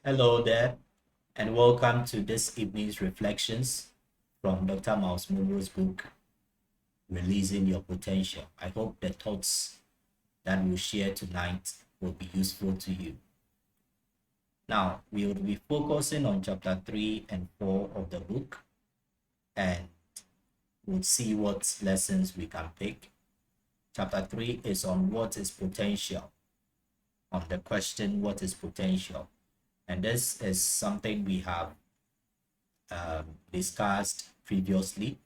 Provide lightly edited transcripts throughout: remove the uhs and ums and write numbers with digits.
Hello there, and welcome to this evening's reflections from Dr. Myles Munroe's book, Releasing Your Potential. I hope the thoughts that we'll share tonight will be useful to you. Now, we will be focusing on chapter 3 and 4 of the book, and we'll see what lessons we can pick. Chapter 3 is on what is potential, on the question, what is potential? And this is something we have discussed previously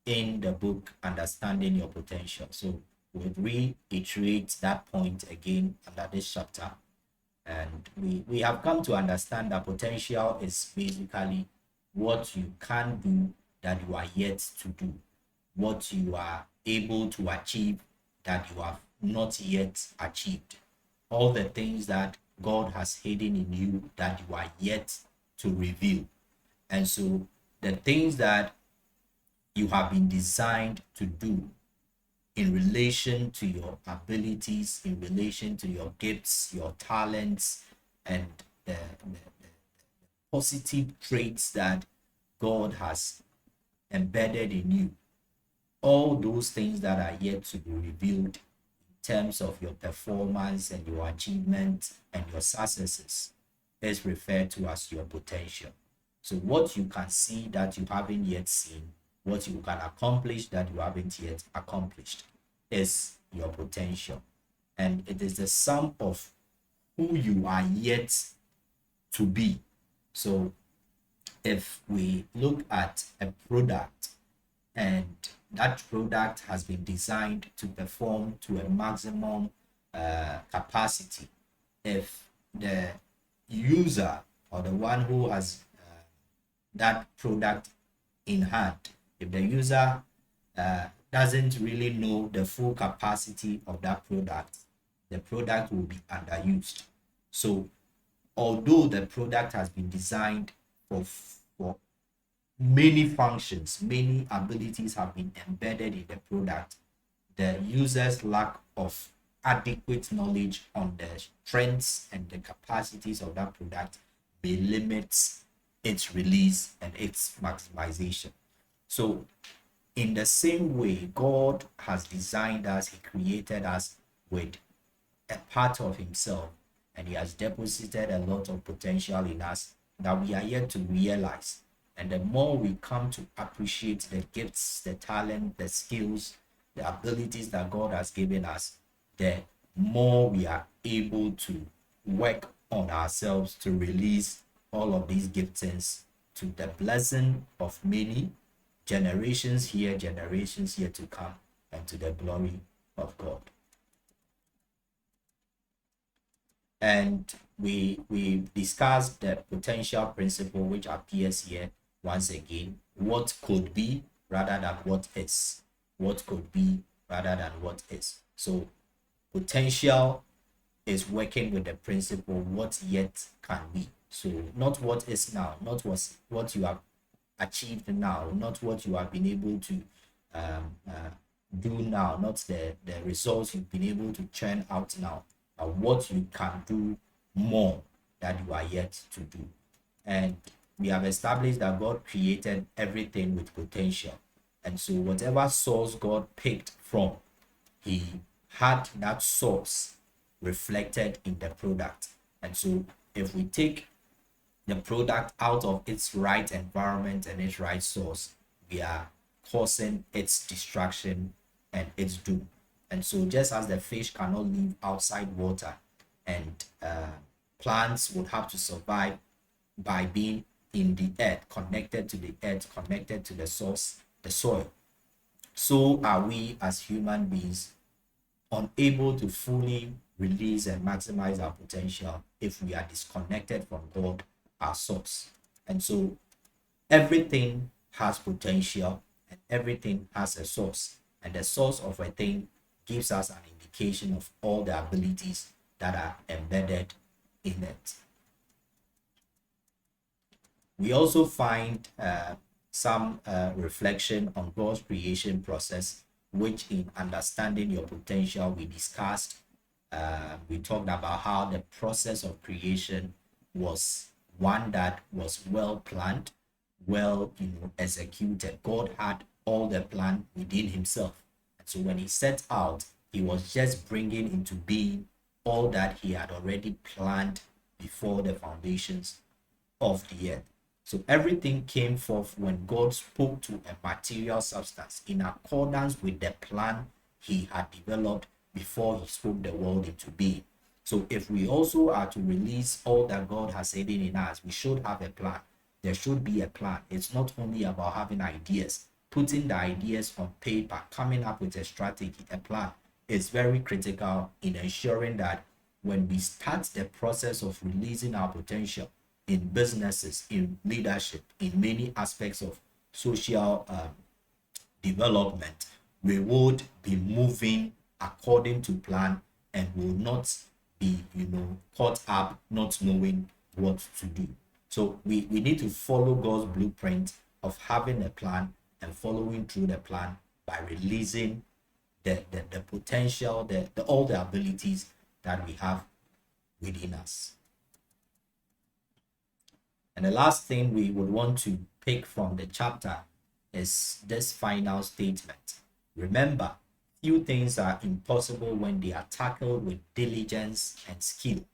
in the book Understanding Your Potential. So we'll reiterate that point again under this chapter. And we have come to understand that potential is basically what you can do that you are yet to do, what you are able to achieve that you have not yet achieved, all the things that God has hidden in you that you are yet to reveal. And so the things that you have been designed to do in relation to your abilities, in relation to your gifts, your talents, and the positive traits that God has embedded in you, all those things that are yet to be revealed in terms of your performance and your achievements and your successes is referred to as your potential. So what you can see that you haven't yet seen, what you can accomplish that you haven't yet accomplished is your potential. And it is the sum of who you are yet to be. So if we look at a product and that product has been designed to perform to a maximum capacity, if the user or the one who has that product in hand, if the user doesn't really know the full capacity of that product, the product will be underused. So although the product has been designed for many functions, many abilities have been embedded in the product, the user's lack of adequate knowledge on the strengths and the capacities of that product may limit its release and its maximization. So in the same way, God has designed us, He created us with a part of Himself, and He has deposited a lot of potential in us that we are yet to realize. And the more we come to appreciate the gifts, the talent, the skills, the abilities that God has given us, the more we are able to work on ourselves to release all of these giftings to the blessing of many generations here to come, and to the glory of God. And we discussed the potential principle, which appears here once again. What could be rather than what is. What could be rather than what is. So potential is working with the principle what yet can be. So not what is now, not what you have achieved now, not what you have been able to do now, not the results you've been able to churn out now, but what you can do more that you are yet to do. And we have established that God created everything with potential. And so whatever source God picked from, He had that source reflected in the product. And so if we take the product out of its right environment and its right source, we are causing its destruction and its doom. And so just as the fish cannot live outside water, and plants would have to survive by being in the earth, connected to the earth, connected to the source, the soil, so are we as human beings unable to fully release and maximize our potential if we are disconnected from God, our source. And so everything has potential and everything has a source, and the source of a thing gives us an indication of all the abilities that are embedded in it. We also find some reflection on God's creation process, which in understanding your potential we discussed. We talked about how the process of creation was one that was well planned, well, executed. God had all the plan within himself. And so when he set out, he was just bringing into being all that he had already planned before the foundations of the earth. So everything came forth when God spoke to a material substance in accordance with the plan he had developed before he spoke the world into being. So if we also are to release all that God has hidden in us, we should have a plan. There should be a plan. It's not only about having ideas, putting the ideas on paper, coming up with a strategy, a plan is very critical in ensuring that when we start the process of releasing our potential in businesses, in leadership, in many aspects of social development, we would be moving according to plan and will not be, caught up not knowing what to do. So we need to follow God's blueprint of having a plan and following through the plan by releasing the potential, all the abilities that we have within us. And the last thing we would want to pick from the chapter is this final statement. Remember, few things are impossible when they are tackled with diligence and skill.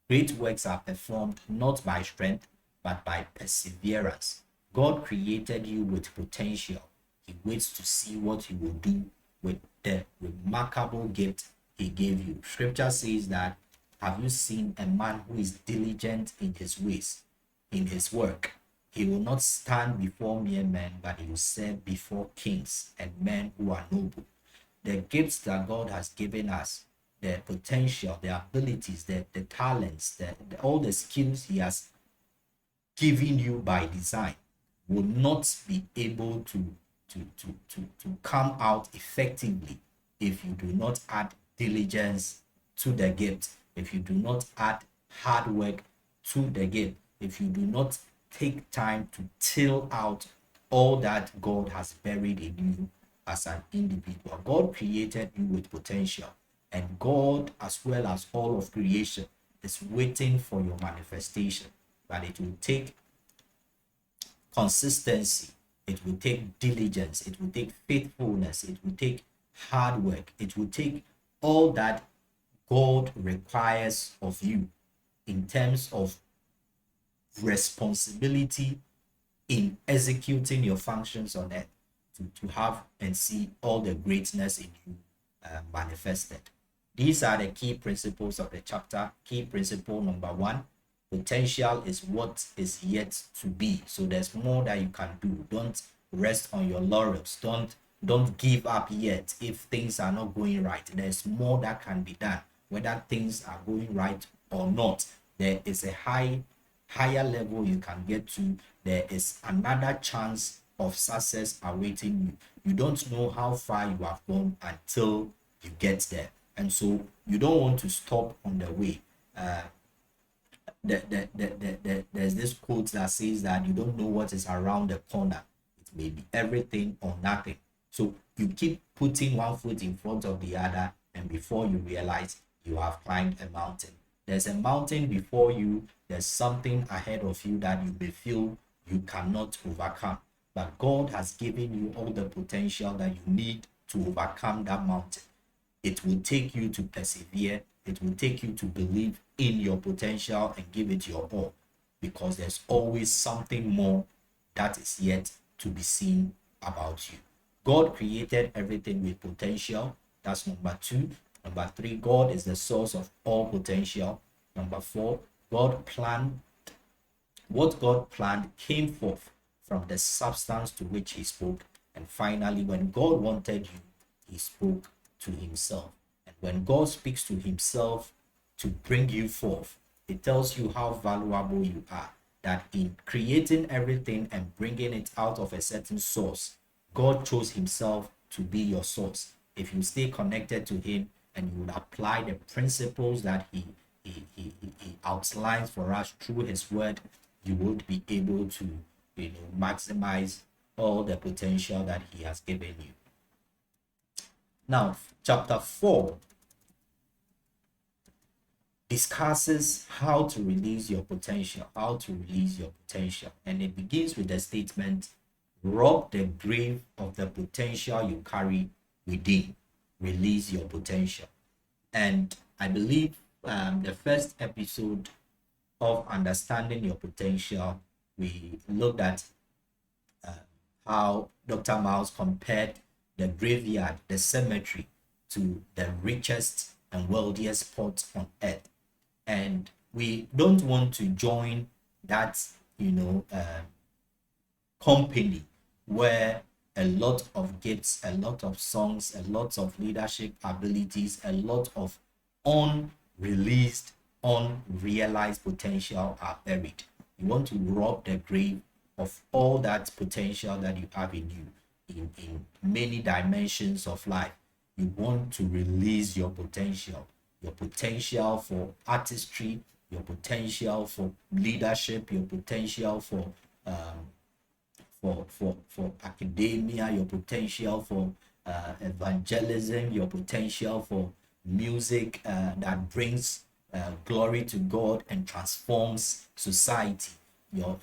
Great works are performed not by strength, but by perseverance. God created you with potential. He waits to see what you will do with the remarkable gift he gave you. Scripture says that, have you seen a man who is diligent in his ways, in his work? He will not stand before mere men, but he will serve before kings and men who are noble. The gifts that God has given us, the potential, the abilities, the talents, all the skills he has given you by design will not be able to come out effectively if you do not add diligence to the gift, if you do not add hard work to the gift, if you do not take time to till out all that God has buried in you as an individual. God created you with potential, and God, as well as all of creation, is waiting for your manifestation. But it will take consistency, it will take diligence, it will take faithfulness, it will take hard work, it will take all that God requires of you in terms of responsibility in executing your functions on earth to have and see all the greatness in you manifested. These are the key principles of the chapter. Key principle number 1: potential is what is yet to be. So there's more that you can do. Don't rest on your laurels. Don't give up yet if things are not going right. There's more that can be done, whether things are going right or not. There is a higher level you can get to. There is another chance of success awaiting you. You don't know how far you have gone until you get there, and so you don't want to stop on the way. There's this quote that says that you don't know what is around the corner. It may be everything or nothing. So you keep putting one foot in front of the other, and before you realize, you have climbed a mountain. There's a mountain before you. There's something ahead of you that you may feel you cannot overcome. But God has given you all the potential that you need to overcome that mountain. It will take you to persevere. It will take you to believe in your potential and give it your all, because there's always something more that is yet to be seen about you. God created everything with potential. That's number 2. Number 3, God is the source of all potential. Number 4, what God planned came forth from the substance to which he spoke. And finally, when God wanted you, he spoke to himself. And when God speaks to himself to bring you forth, it tells you how valuable you are. That in creating everything and bringing it out of a certain source, God chose himself to be your source. If you stay connected to him and you would apply the principles that he outlines for us through his word, you would be able to maximize all the potential that he has given you. Now, chapter 4 discusses how to release your potential, and it begins with the statement, rob the grave of the potential you carry within, release your potential. And I believe the first episode of understanding your potential, we looked at how Dr. Myles compared the graveyard, the cemetery, to the richest and wealthiest spot on earth. And we don't want to join that, company where a lot of gifts, a lot of songs, a lot of leadership abilities, a lot of unreleased, unrealized potential are buried. You want to rob the grave of all that potential that you have in you in many dimensions of life. You want to release your potential for artistry, your potential for leadership, your potential for academia, your potential for evangelism, your potential for music that brings glory to God and transforms society, your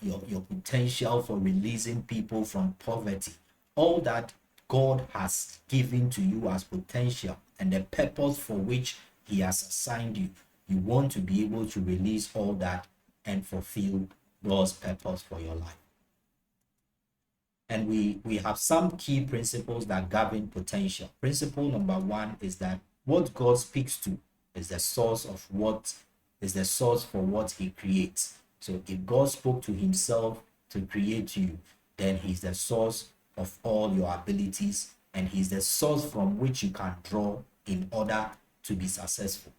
potential for releasing people from poverty, all that God has given to you as potential and the purpose for which He has assigned you. You want to be able to release all that and fulfill God's purpose for your life. And we have some key principles that govern potential. Principle number 1 is that what God speaks to is the source for what He creates. So if God spoke to Himself to create you, then He's the source of all your abilities, and He's the source from which you can draw in order to be successful.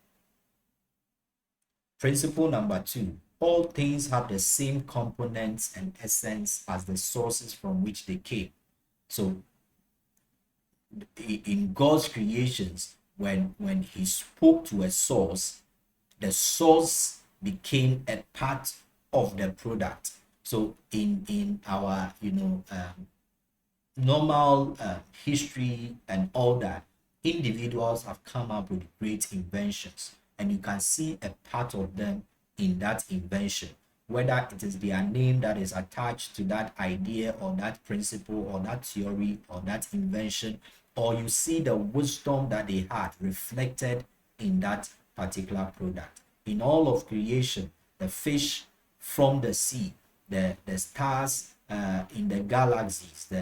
Principle number 2, all things have the same components and essence as the sources from which they came. So in God's creations, when He spoke to a source, the source became a part of the product. So in our normal history and all that, individuals have come up with great inventions, and you can see a part of them in that invention, whether it is their name that is attached to that idea or that principle or that theory or that invention, or you see the wisdom that they had reflected in that particular product. In all of creation, the fish from the sea, the stars in the galaxies,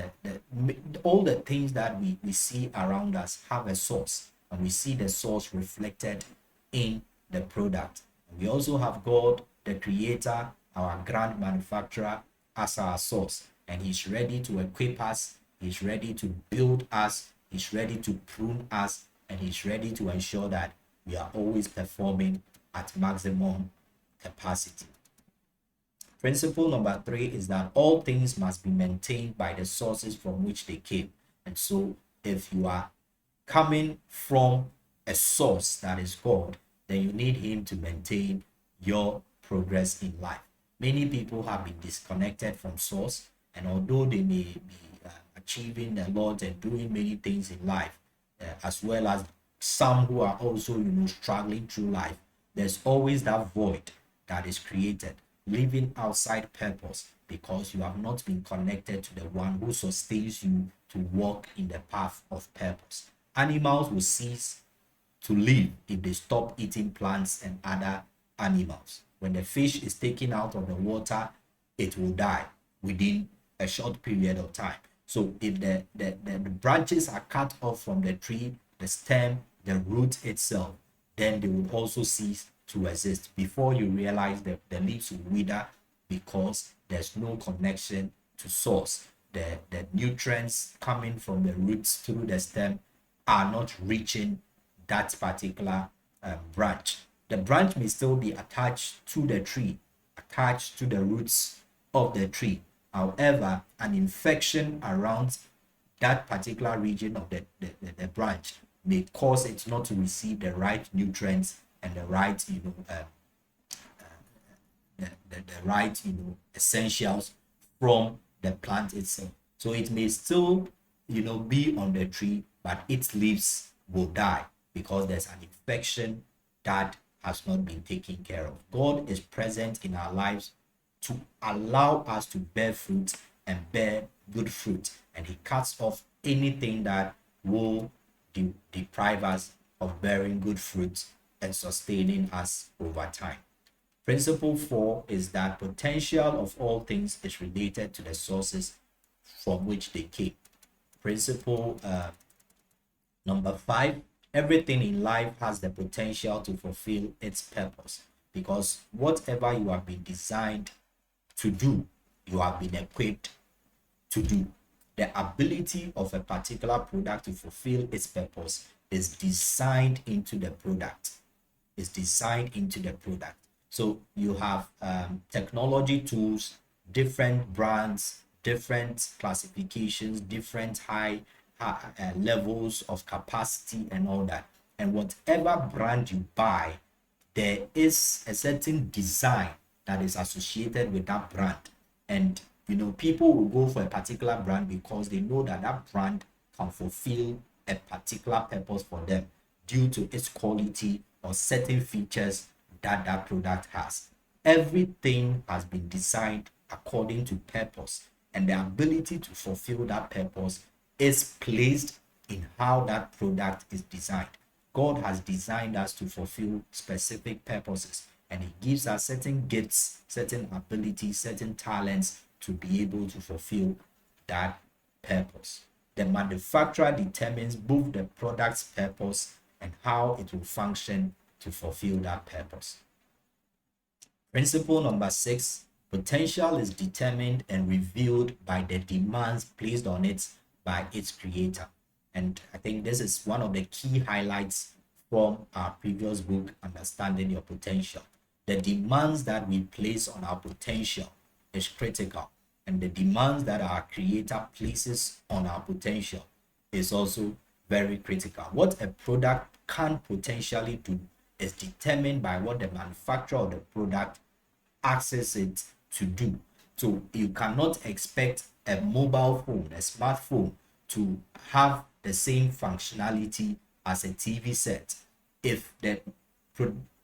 all the things that we see around us have a source, and we see the source reflected in the product. We also have God, the creator, our grand manufacturer, as our source, and He's ready to equip us, He's ready to build us, He's ready to prune us, and He's ready to ensure that we are always performing at maximum capacity. Principle number 3 is that all things must be maintained by the sources from which they came. And so if you are coming from a source that is God, then you need Him to maintain your progress in life. Many people have been disconnected from source, and although they may be achieving a lot and doing many things in life, as well as some who are also struggling through life, there's always that void that is created, living outside purpose, because you have not been connected to the one who sustains you to walk in the path of purpose. Animals will cease to live if they stop eating plants and other animals. When the fish is taken out of the water, it will die within a short period of time. So if the branches are cut off from the tree, the stem, the root itself, then they will also cease to exist. Before you realize that the leaves will wither because there's no connection to source. The nutrients coming from the roots through the stem are not reaching that particular branch. The branch may still be attached to the tree, attached to the roots of the tree. However, an infection around that particular region of the branch may cause it not to receive the right nutrients and the right the right essentials from the plant itself. So it may still be on the tree, but its leaves will die because there's an infection that has not been taken care of. God is present in our lives to allow us to bear fruit and bear good fruit, and he cuts off anything that will deprive us of bearing good fruit and sustaining us over time. Principle 4 is that potential of all things is related to the sources from which they came. Principle number 5, everything in life has the potential to fulfill its purpose, because whatever you have been designed to do, you have been equipped to do. The ability of a particular product to fulfill its purpose is designed into the product. So you have technology tools, different brands, different classifications, different high levels of capacity and all that. And whatever brand you buy, there is a certain design that is associated with that brand. And people will go for a particular brand because they know that that brand can fulfill a particular purpose for them due to its quality or certain features that that product has. Everything has been designed according to purpose, and the ability to fulfill that purpose is placed in how that product is designed. God has designed us to fulfill specific purposes, and he gives us certain gifts, certain abilities, certain talents to be able to fulfill that purpose. The manufacturer determines both the product's purpose and how it will function to fulfill that purpose. Principle number 6, potential is determined and revealed by the demands placed on it by its creator. And I think this is one of the key highlights from our previous book, Understanding Your Potential. The demands that we place on our potential is critical, and the demands that our creator places on our potential is also very critical. What a product can potentially do is determined by what the manufacturer of the product asks it to do. So you cannot expect a mobile phone, a smartphone, to have the same functionality as a TV set if the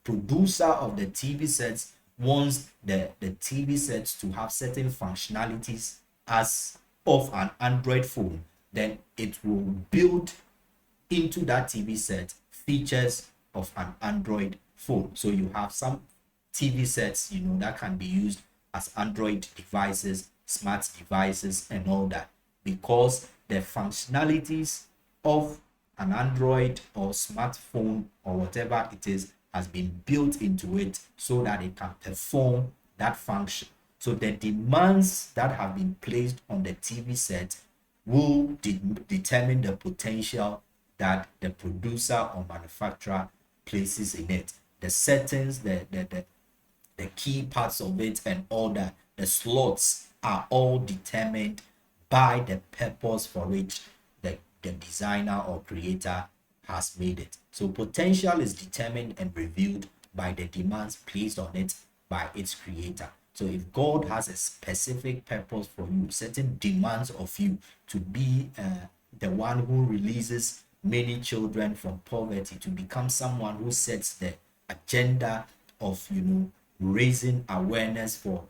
producer of the TV sets wants the TV sets to have certain functionalities as of an Android phone. Then it will build into that TV set features of an Android phone. So you have some TV sets, that can be used as Android devices, smart devices, and all that, because the functionalities of an Android or smartphone or whatever it is has been built into it so that it can perform that function. So the demands that have been placed on the TV set will determine the potential that the producer or manufacturer places in it. The settings, the key parts of it, and all that, the slots are all determined by the purpose for which the designer or creator has made it. So potential is determined and revealed by the demands placed on it by its creator. So if God has a specific purpose for you, certain demands of you to be the one who releases many children from poverty, to become someone who sets the agenda of raising awareness for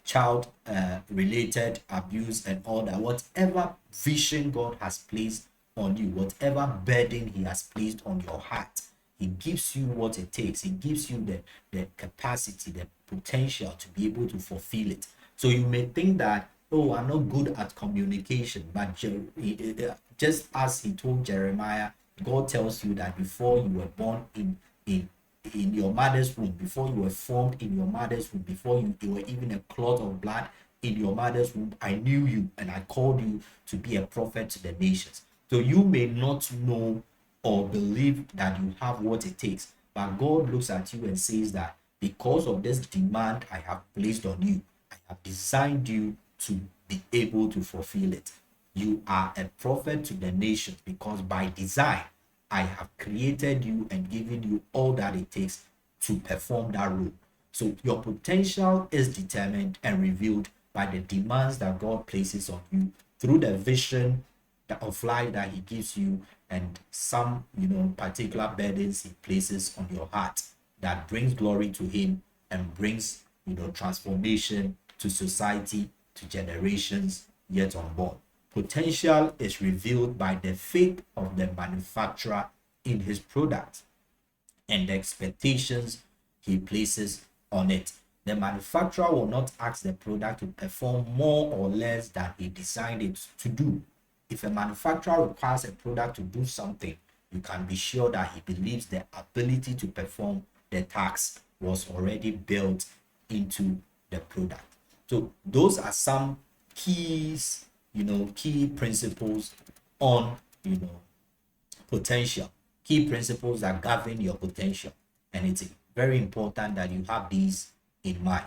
child related abuse and all that, whatever vision God has placed on you, whatever burden he has placed on your heart, he gives you what it takes. He gives you the capacity, the potential to be able to fulfill it. So you may think that, oh, I'm not good at communication, but just as he told Jeremiah, God tells you that before you were born in your mother's womb, before you were formed in your mother's womb, before you were even a clot of blood in your mother's womb, I knew you and I called you to be a prophet to the nations. So you may not know or believe that you have what it takes, but God looks at you and says that because of this demand I have placed on you, I have designed you to be able to fulfill it. You are a prophet to the nations because by design I have created you and given you all that it takes to perform that role. So your potential is determined and revealed by the demands that God places on you through the vision of life that he gives you, and some, particular burdens he places on your heart that brings glory to him and brings, transformation to society, to generations yet unborn. Potential is revealed by the faith of the manufacturer in his product and the expectations he places on it. The manufacturer will not ask the product to perform more or less than he designed it to do. If a manufacturer requires a product to do something, you can be sure that he believes the ability to perform the task was already built into the product. So those are some keys, key principles on, potential, key principles that govern your potential. And it's very important that you have these in mind.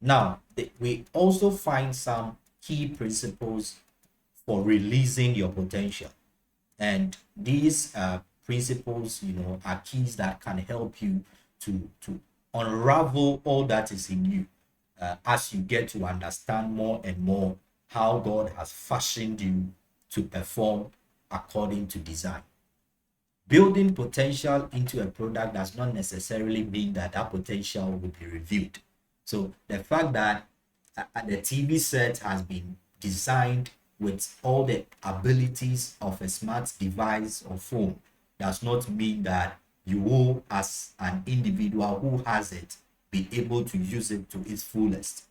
Now, we also find some key principles for releasing your potential. And these principles, are keys that can help you to unravel all that is in you as you get to understand more and more how God has fashioned you to perform according to design. Building potential into a product does not necessarily mean that that potential will be revealed. So the fact that the TV set has been designed with all the abilities of a smart device or phone does not mean that you will, as an individual who has it, be able to use it to its fullest.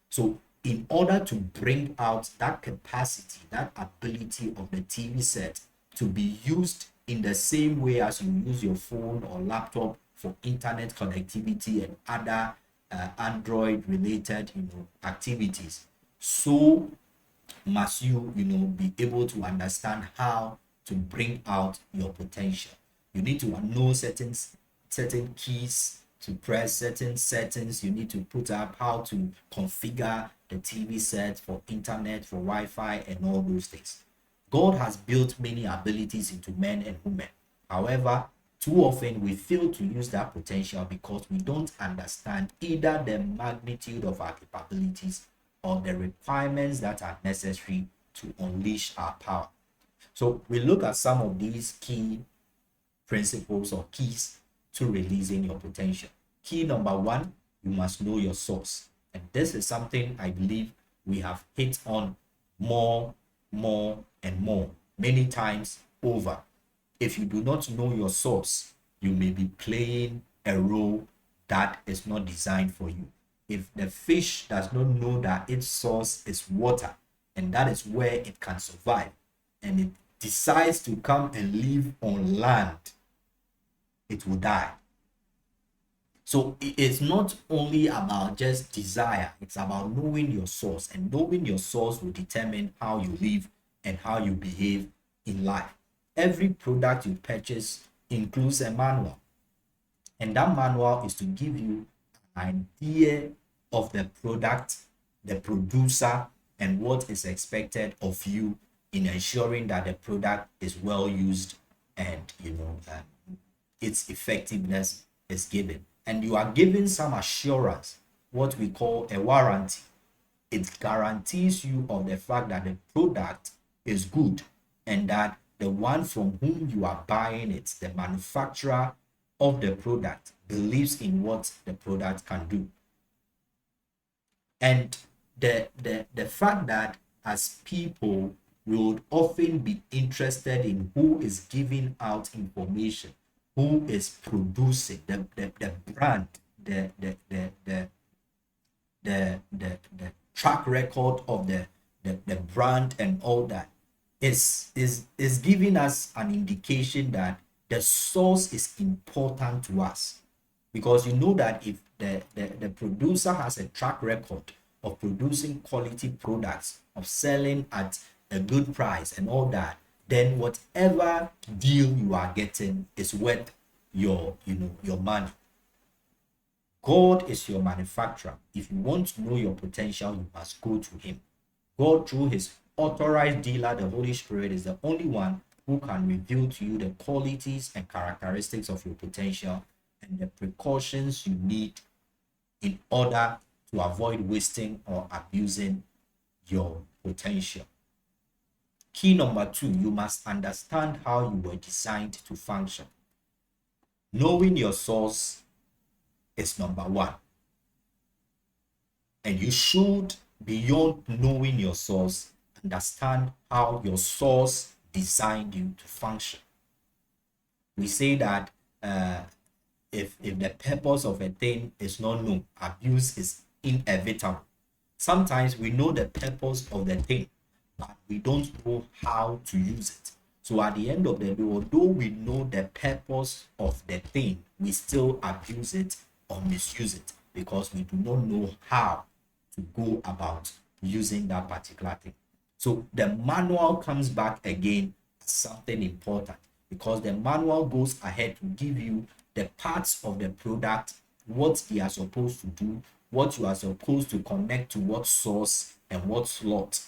So in order to bring out that capacity, that ability of the TV set to be used in the same way as you use your phone or laptop for internet connectivity and other Android related activities, so must you be able to understand how to bring out your potential. You need to know certain keys to press, certain settings you need to put up, how to configure the TV set for internet, for Wi-Fi, and all those things. God has built many abilities into men and women. However, too often we fail to use that potential because we don't understand either the magnitude of our capabilities or the requirements that are necessary to unleash our power. So we look at some of these key principles or keys to releasing your potential. Key number one, you must know your source. And this is something I believe we have hit on more and more, many times over. If you do not know your source, you may be playing a role that is not designed for you. If the fish does not know that its source is water and that is where it can survive, and it decides to come and live on land, it will die. So it's not only about just desire, it's about knowing your source, and knowing your source will determine how you live and how you behave in life. Every product you purchase includes a manual, and that manual is to give you an idea of the product, the producer, and what is expected of you in ensuring that the product is well used and its effectiveness is given. And you are given some assurance, what we call a warranty. It guarantees you of the fact that the product is good and that the one from whom you are buying it, the manufacturer of the product, believes in what the product can do. And the fact that as people we would often be interested in who is giving out information, who is producing the brand, the track record of the brand and all that is giving us an indication that the source is important to us. Because you know that if the producer has a track record of producing quality products, of selling at a good price and all that, then whatever deal you are getting is worth your money. God is your manufacturer. If you want to know your potential, you must go to him. God, through his authorized dealer, the Holy Spirit, is the only one who can reveal to you the qualities and characteristics of your potential and the precautions you need in order to avoid wasting or abusing your potential. Key number 2, you must understand how you were designed to function. Knowing your source is number 1. And you should, beyond knowing your source, understand how your source designed you to function. We say that if the purpose of a thing is not known, abuse is inevitable. Sometimes we know the purpose of the thing, but we don't know how to use it. So at the end of the day, although we know the purpose of the thing, we still abuse it or misuse it because we do not know how to go about using that particular thing. So the manual comes back again as something important because the manual goes ahead to give you the parts of the product, what they are supposed to do, what you are supposed to connect to what source and what slot,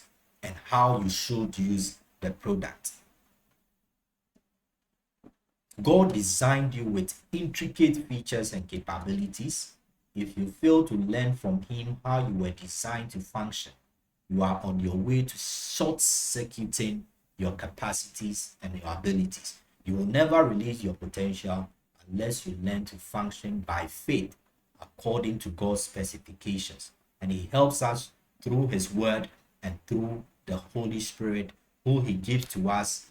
and how you should use the product. God designed you with intricate features and capabilities. If you fail to learn from him how you were designed to function, you are on your way to short-circuiting your capacities and your abilities. You will never release your potential unless you learn to function by faith according to God's specifications. And he helps us through his word and through the Holy Spirit, who he gives to us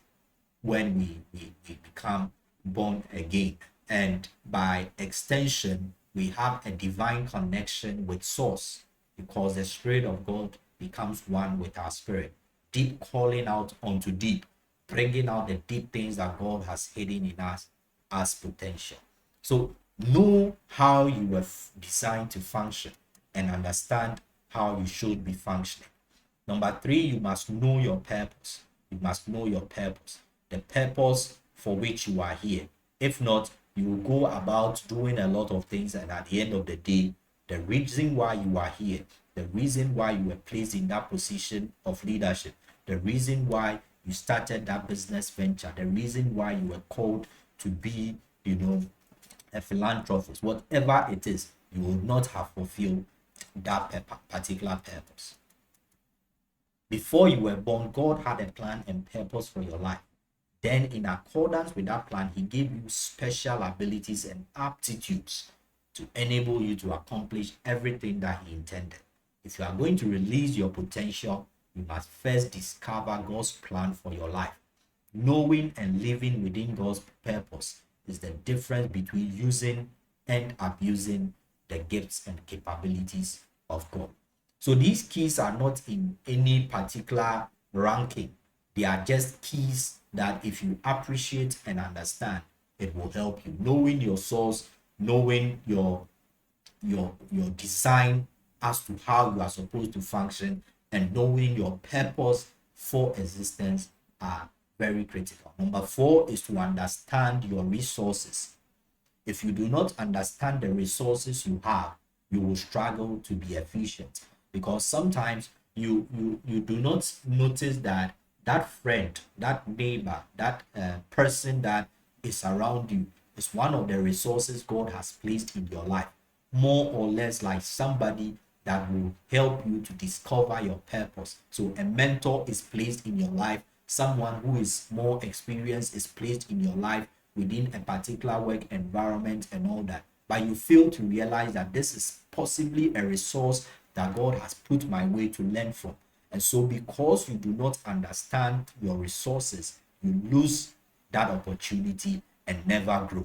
when we become born again. And by extension, we have a divine connection with source because the Spirit of God becomes one with our spirit, deep calling out onto deep, bringing out the deep things that God has hidden in us as potential. So know how you were designed to function and understand how you should be functioning. Number 3, you must know your purpose. You must know your purpose, the purpose for which you are here. If not, you will go about doing a lot of things, and at the end of the day, the reason why you are here, the reason why you were placed in that position of leadership, the reason why you started that business venture, the reason why you were called to be, a philanthropist, whatever it is, you will not have fulfilled that particular purpose. Before you were born, God had a plan and purpose for your life. Then, in accordance with that plan, he gave you special abilities and aptitudes to enable you to accomplish everything that he intended. If you are going to release your potential, you must first discover God's plan for your life. Knowing and living within God's purpose is the difference between using and abusing the gifts and capabilities of God. So these keys are not in any particular ranking. They are just keys that if you appreciate and understand, it will help you. Knowing your source, knowing your design as to how you are supposed to function, and knowing your purpose for existence are very critical. Number 4 is to understand your resources. If you do not understand the resources you have, you will struggle to be efficient, because sometimes you do not notice that friend, that neighbor, that person that is around you is one of the resources God has placed in your life, more or less like somebody that will help you to discover your purpose. So a mentor is placed in your life, someone who is more experienced is placed in your life within a particular work environment and all that. But you fail to realize that this is possibly a resource that God has put my way to learn from. And so because you do not understand your resources, you lose that opportunity and never grow.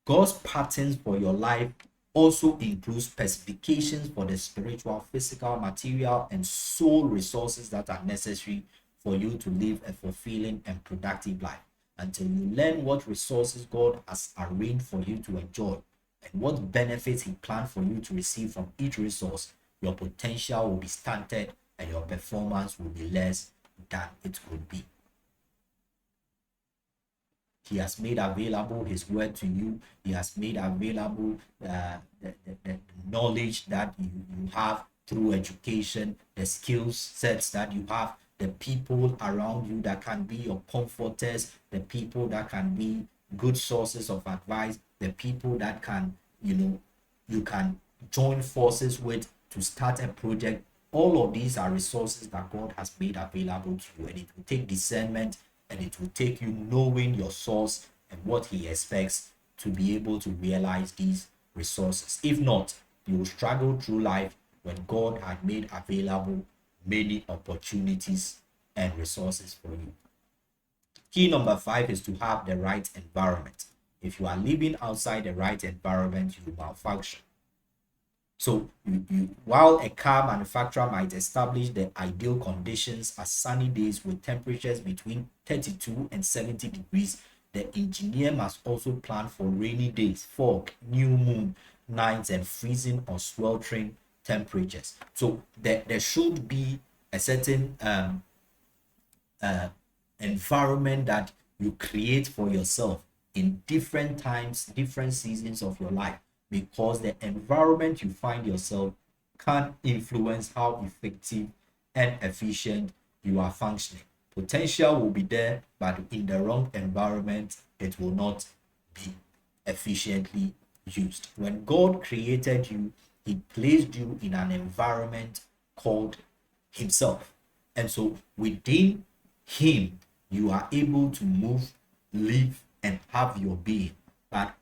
God's patterns for your life also includes specifications for the spiritual, physical, material, and soul resources that are necessary for you to live a fulfilling and productive life. Until you learn what resources God has arranged for you to enjoy and what benefits he planned for you to receive from each resource, your potential will be stunted and your performance will be less than it could be. He has made available his word to you. He has made available the knowledge that you have through education, the skill sets that you have, the people around you that can be your comforters, the people that can be good sources of advice, the people that can, you can join forces with to start a project All of these are resources that God has made available to you, and it will take discernment, and it will take you knowing your source and what He expects to be able to realize these resources. If not, you will struggle through life when God had made available many opportunities and resources for you. Key number 5 is to have the right environment. If you are living outside the right environment, you will malfunction. So while a car manufacturer might establish the ideal conditions as sunny days with temperatures between 32 and 70 degrees, the engineer must also plan for rainy days, fog, new moon nights, and freezing or sweltering temperatures. So there should be a certain environment that you create for yourself in different times, different seasons of your life, because the environment you find yourself can influence how effective and efficient you are functioning. Potential will be there, but in the wrong environment, it will not be efficiently used. When God created you, He placed you in an environment called Himself. And so within Him, you are able to move, live, and have your being. But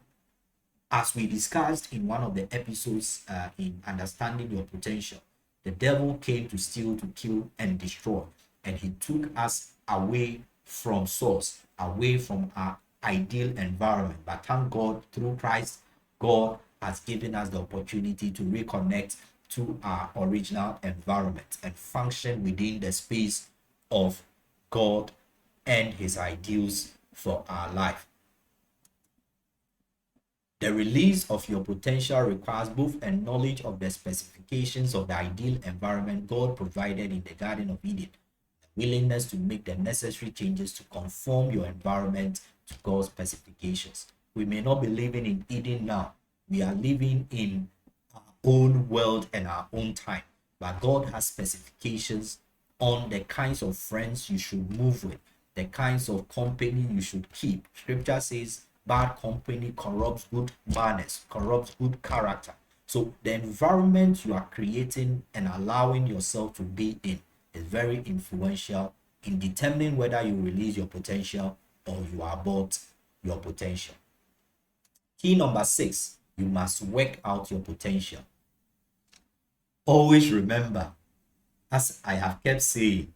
as we discussed in one of the episodes in Understanding Your Potential, the devil came to steal, to kill, and destroy. And he took us away from source, away from our ideal environment. But thank God, through Christ, God has given us the opportunity to reconnect to our original environment and function within the space of God and His ideals for our life. The release of your potential requires both a knowledge of the specifications of the ideal environment God provided in the Garden of Eden, the willingness to make the necessary changes to conform your environment to God's specifications. We may not be living in Eden now. We are living in our own world and our own time. But God has specifications on the kinds of friends you should move with, the kinds of company you should keep. Scripture says, bad company corrupts good manners, corrupts good character. So the environment you are creating and allowing yourself to be in is very influential in determining whether you release your potential or you abort your potential. Key number 6, you must work out your potential. Always remember, as I have kept saying,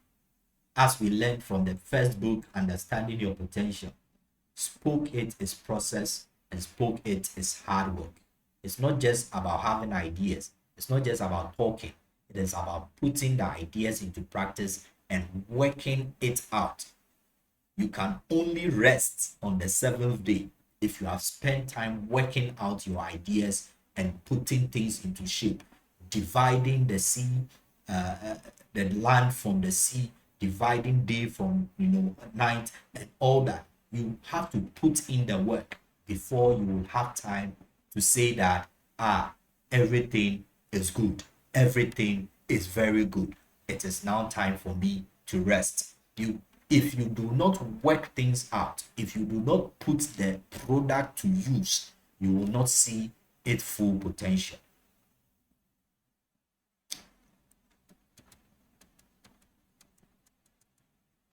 as we learned from the first book, Understanding Your Potential, spoke it is process and spoke it is hard work. It's not just about having ideas. It's not just about talking. It is about putting the ideas into practice and working it out. You can only rest on the 7th day if you have spent time working out your ideas and putting things into shape, dividing the sea, the land from the sea, dividing day from night, and all that. You have to put in the work before you will have time to say that everything is good, everything is very good, it is now time for me to rest. If you do not work things out, if you do not put the product to use, you will not see its full potential.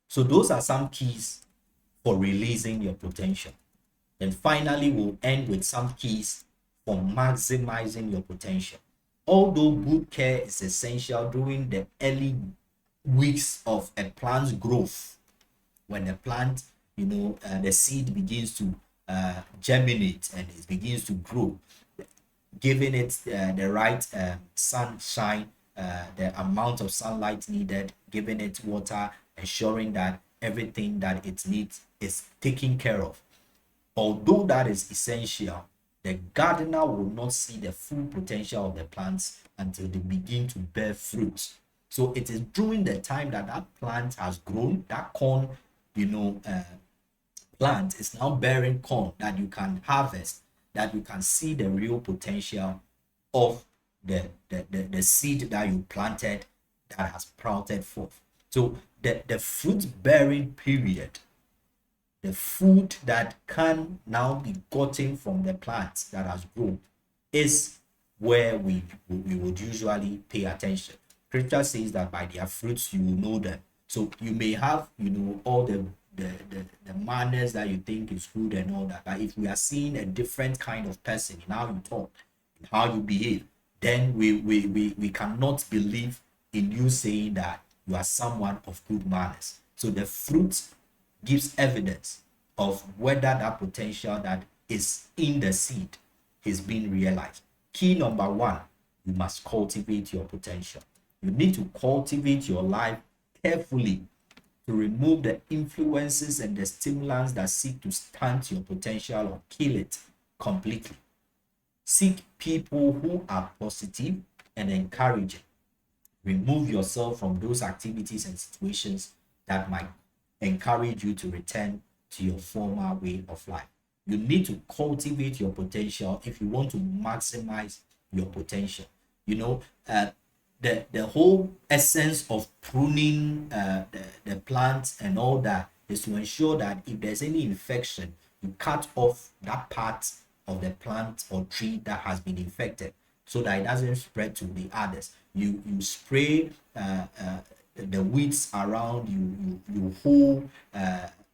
So those are some keys for releasing your potential. And finally, we'll end with some keys for maximizing your potential. Although good care is essential during the early weeks of a plant's growth, when the plant, the seed begins to germinate and it begins to grow, giving it the right sunshine, the amount of sunlight needed, giving it water, ensuring that everything that it needs is taken care of. Although that is essential, the gardener will not see the full potential of the plants until they begin to bear fruit. So it is during the time that that plant has grown, that corn, plant is now bearing corn, that you can harvest, that you can see the real potential of the seed that you planted that has sprouted forth. So the fruit bearing period, the food that can now be gotten from the plant that has grown, is where we would usually pay attention. Scripture says that by their fruits you will know them. So you may have, all the manners that you think is good and all that, but if we are seeing a different kind of person in how you talk, in how you behave, then we cannot believe in you saying that you are someone of good manners. So the fruit gives evidence of whether that potential that is in the seed is being realized. Key number one, you must cultivate your potential. You need to cultivate your life carefully to remove the influences and the stimulants that seek to stunt your potential or kill it completely. Seek people who are positive and encouraging. Remove yourself from those activities and situations that might encourage you to return to your former way of life. You need to cultivate your potential if you want to maximize your potential. The whole essence of pruning the plants and all that is to ensure that if there's any infection, you cut off that part of the plant or tree that has been infected so that it doesn't spread to the others. You spray the weeds around, you hoe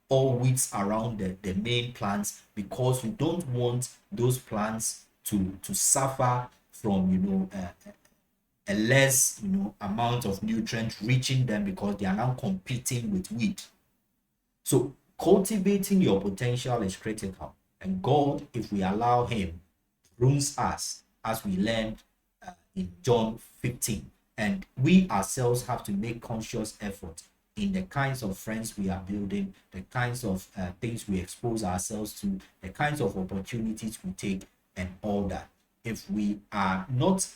all weeds around the main plants, because you don't want those plants to suffer from a less amount of nutrients reaching them, because they are now competing with weed. So cultivating your potential is critical, and God, if we allow him, prunes us, as we learned in John 15. And we ourselves have to make conscious effort in the kinds of friends we are building, the kinds of things we expose ourselves to, the kinds of opportunities we take, and all that. If we are not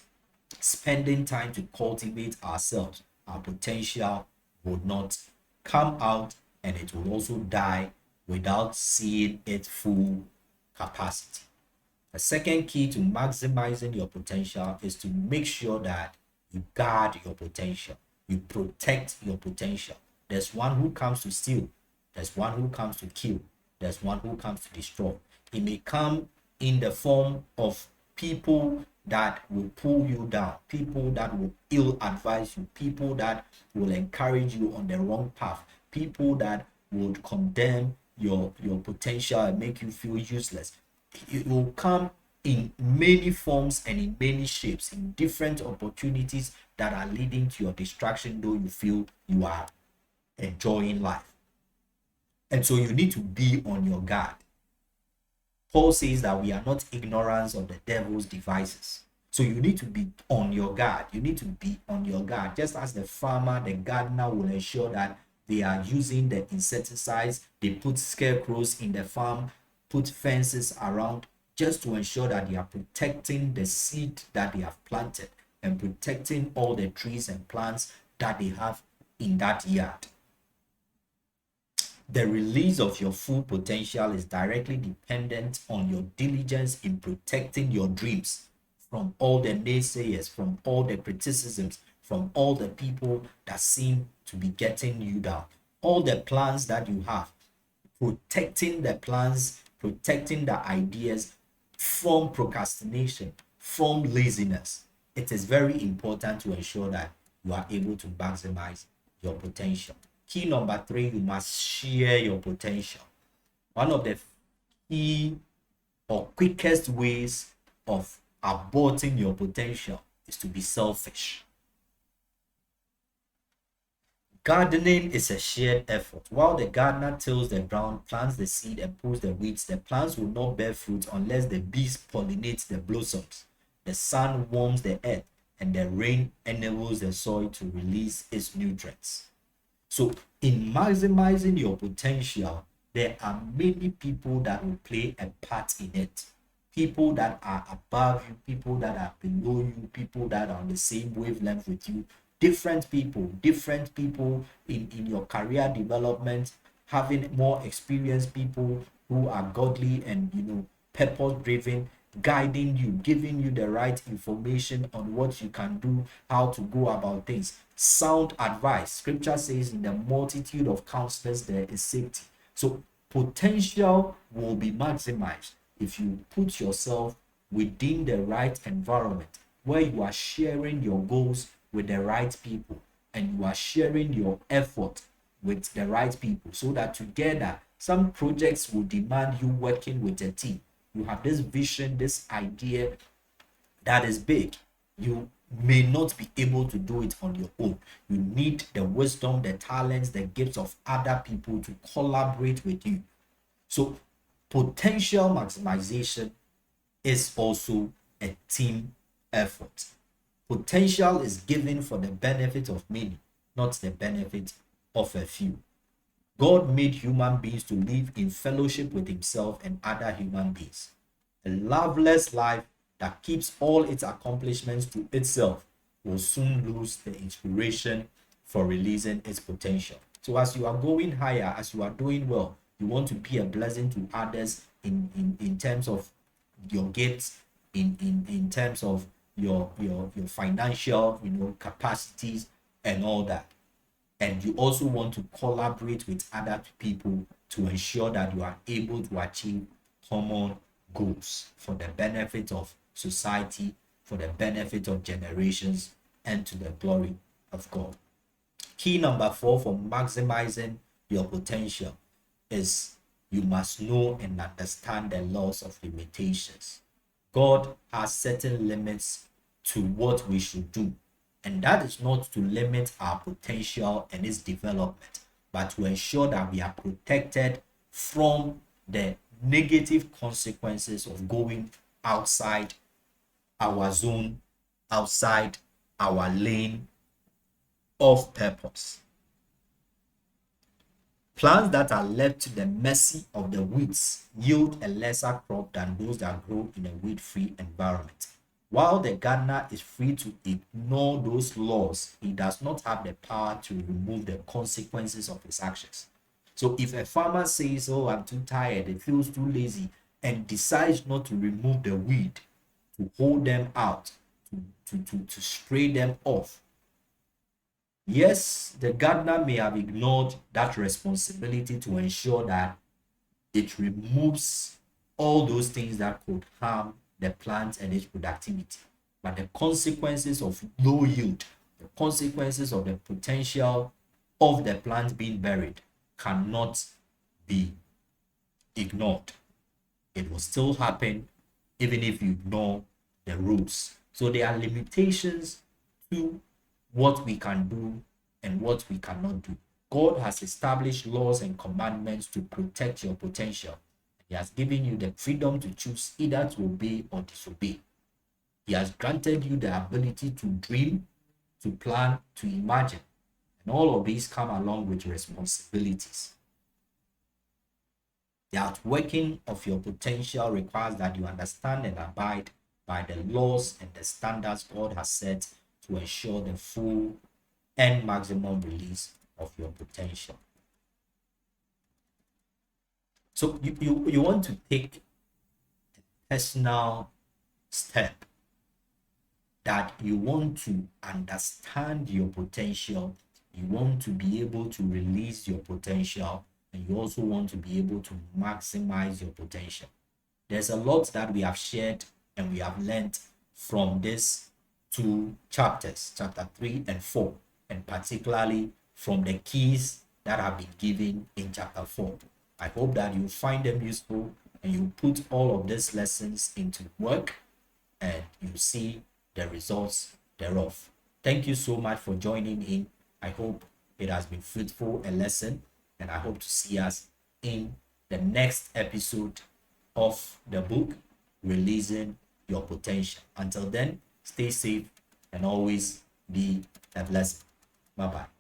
spending time to cultivate ourselves, our potential would not come out, and it will also die without seeing its full capacity. The second key to maximizing your potential is to make sure that you guard your potential, you protect your potential. There's one who comes to steal, there's one who comes to kill, there's one who comes to destroy. It may come in the form of people that will pull you down, people that will ill advise you, people that will encourage you on the wrong path, people that would condemn your potential and make you feel useless. It will come in many forms and in many shapes, in different opportunities that are leading to your distraction, though you feel you are enjoying life. And so you need to be on your guard. Paul says that we are not ignorant of the devil's devices. So you need to be on your guard. You need to be on your guard. Just as the farmer, the gardener will ensure that they are using the insecticides, they put scarecrows in the farm, put fences around, just to ensure that they are protecting the seed that they have planted and protecting all the trees and plants that they have in that yard. The release of your full potential is directly dependent on your diligence in protecting your dreams from all the naysayers, from all the criticisms, from all the people that seem to be getting you down. All the plans that you have, protecting the plans, protecting the ideas from procrastination, from laziness. It is very important to ensure that you are able to maximize your potential. Key number 3, you must share your potential. One of the key or quickest ways of aborting your potential is to be selfish. Gardening is a shared effort. While the gardener tills the ground, plants the seed, and pulls the weeds, the plants will not bear fruit unless the bees pollinate the blossoms. The sun warms the earth, and the rain enables the soil to release its nutrients. So in maximizing your potential, there are many people that will play a part in it. People that are above you, people that are below you, people that are on the same wavelength with you, different people in your career development, having more experienced people who are godly and purpose driven, guiding you, giving you the right information on what you can do, how to go about things. Sound advice. Scripture says, in the multitude of counselors there is safety. So potential will be maximized if you put yourself within the right environment where you are sharing your goals, with the right people, and you are sharing your effort with the right people, so that together some projects will demand you working with a team. You have this vision, this idea that is big. You may not be able to do it on your own. You need the wisdom, the talents, the gifts of other people to collaborate with you. So potential maximization is also a team effort. Potential is given for the benefit of many, not the benefit of a few. God made human beings to live in fellowship with himself and other human beings. A loveless life that keeps all its accomplishments to itself will soon lose the inspiration for releasing its potential. So as you are going higher, as you are doing well, you want to be a blessing to others in terms of your gifts, in terms of your financial capacities and all that. And you also want to collaborate with other people to ensure that you are able to achieve common goals for the benefit of society, for the benefit of generations, and to the glory of God. Key number 4 for maximizing your potential is you must know and understand the laws of limitations. God has certain limits to what we should do, and that is not to limit our potential and its development, but to ensure that we are protected from the negative consequences of going outside our zone, outside our lane of purpose. Plants that are left to the mercy of the weeds yield a lesser crop than those that grow in a weed-free environment. While the gardener is free to ignore those laws, he does not have the power to remove the consequences of his actions. So if a farmer says, "Oh, I'm too tired, it feels too lazy," and decides not to remove the weed, to hold them out, to spray them off, yes, the gardener may have ignored that responsibility to ensure that it removes all those things that could harm the plant and its productivity. But the consequences of low yield, the consequences of the potential of the plant being buried cannot be ignored. It will still happen even if you ignore the rules. So there are limitations to what we can do and what we cannot do. God has established laws and commandments to protect your potential. He has given you the freedom to choose either to obey or disobey. He has granted you the ability to dream, to plan, to imagine. And all of these come along with responsibilities. The outworking of your potential requires that you understand and abide by the laws and the standards God has set to ensure the full and maximum release of your potential. So you want to take a personal step that you want to understand your potential, you want to be able to release your potential, and you also want to be able to maximize your potential. There's a lot that we have shared and we have learned from these 2 chapters, chapter 3 and 4, and particularly from the keys that have been given in chapter 4. I hope that you find them useful and you put all of these lessons into work and you see the results thereof. Thank you so much for joining in. I hope it has been fruitful a lesson, and I hope to see us in the next episode of the book, Releasing Your Potential. Until then, stay safe and always be a blessing. Bye-bye.